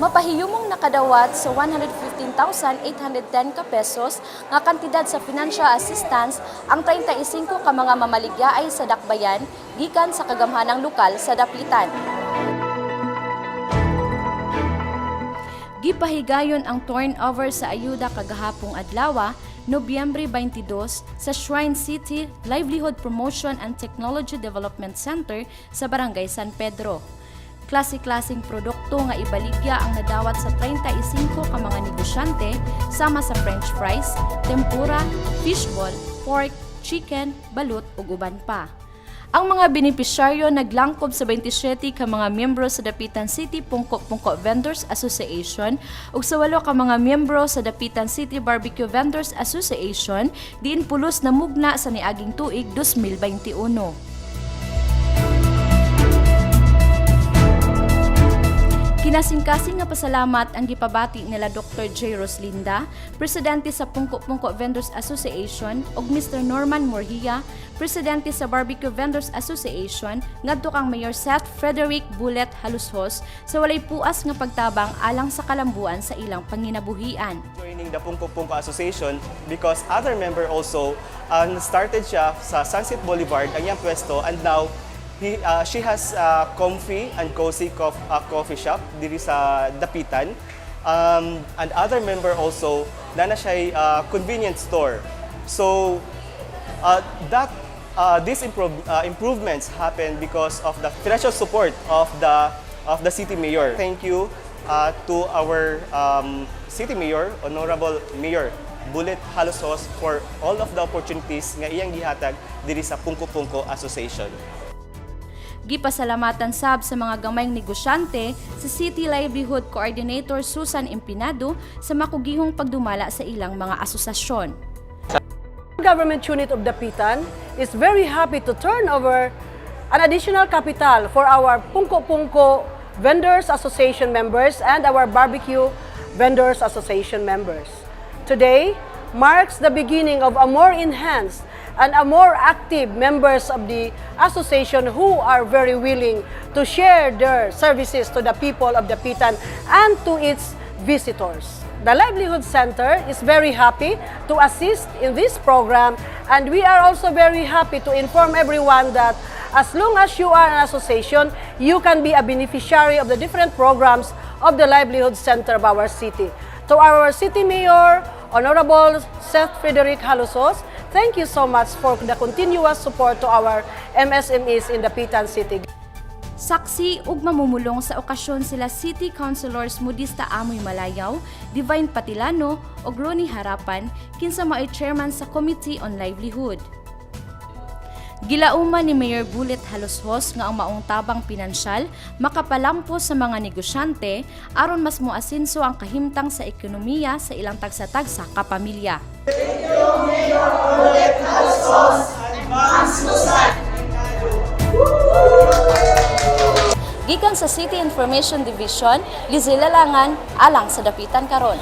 mapahiyumong nakadawat sa 115,810 ka pesos nga kantidad sa financial assistance ang 35 ka mga mamaligyaay sa dakbayan gikan sa kagamhanang lokal sa Dapitan. Gipahigayon ang turnover sa ayuda kagahapong adlaw, Nobyembre 22 sa Shrine City Livelihood Promotion and Technology Development Center sa Barangay San Pedro. Klase-klaseng produkto nga ibaligya ang nadawat sa 35 ka mga negosyante sama sa french fries, tempura, fishball, pork, chicken, balut ug uban pa. Ang mga benepisyaryo naglangkob sa 27 ka mga miyembro sa Dapitan City Pungko-Pungko Vendors Association ug sa 8 ka mga miyembro sa Dapitan City Barbecue Vendors Association diin pulos na mugna sa niaging tuig 2021. Kinasing-kasing nga pasalamat ang gipabati nila Dr. J. Roslinda, Presidente sa Pungko-Pungko Vendors Association, ug Mr. Norman Morhia, Presidente sa Barbecue Vendors Association, ngadto kang Mayor Seth Frederick Bullet Halushos sa walay puas nga pagtabang alang sa kalambuan sa ilang panginabuhian. Joining the Pungko-Pungko Association because other member also started siya sa Sunset Boulevard ang iyang pwesto, and now she has a comfy and cozy coffee shop diri sa Dapitan, and other member also na siya convenience store. So these improvements happen because of the financial support of the city mayor. Thank you to our city mayor, Honorable Mayor Bullet Halushos, for all of the opportunities nga iyang gihatag diri sa Pungko-Pungko Association. Gipasalamatan sab sa mga gamayng negosyante si City Livelihood Coordinator Susan Empinado sa makugihong pagdumala sa ilang mga asosasyon. Government unit of Dapitan is very happy to turn over an additional capital for our Pungko-Pungko Vendors Association members and our Barbecue Vendors Association members. Today marks the beginning of a more enhanced and a more active members of the association who are very willing to share their services to the people of Dapitan and to its visitors. The Livelihood Center is very happy to assist in this program, and we are also very happy to inform everyone that as long as you are an association, you can be a beneficiary of the different programs of the Livelihood Center of our city. To our City Mayor, Honorable Seth Frederick Halushos, thank you so much for the continuous support to our MSMEs in Dapitan City. Saksi ug mamumulong sa okasyon sila City Councilors Modista Amoy Malayaw, Divine Patilano ug Ronnie Harapan kinsa mao'y chairman sa Committee on Livelihood. Gilauman ni Mayor Bullet Halushos nga ang maong tabang pinansyal makapalampo sa mga negosyante aron mas moasinso ang kahimtang sa ekonomiya sa ilang tagsa-tagsa kapamilya. Thank you, Mayor Bullet Halushos and Ma'am Susan. Gikan sa City Information Division, Lizzie Lalangan, alang sa Dapitan karon.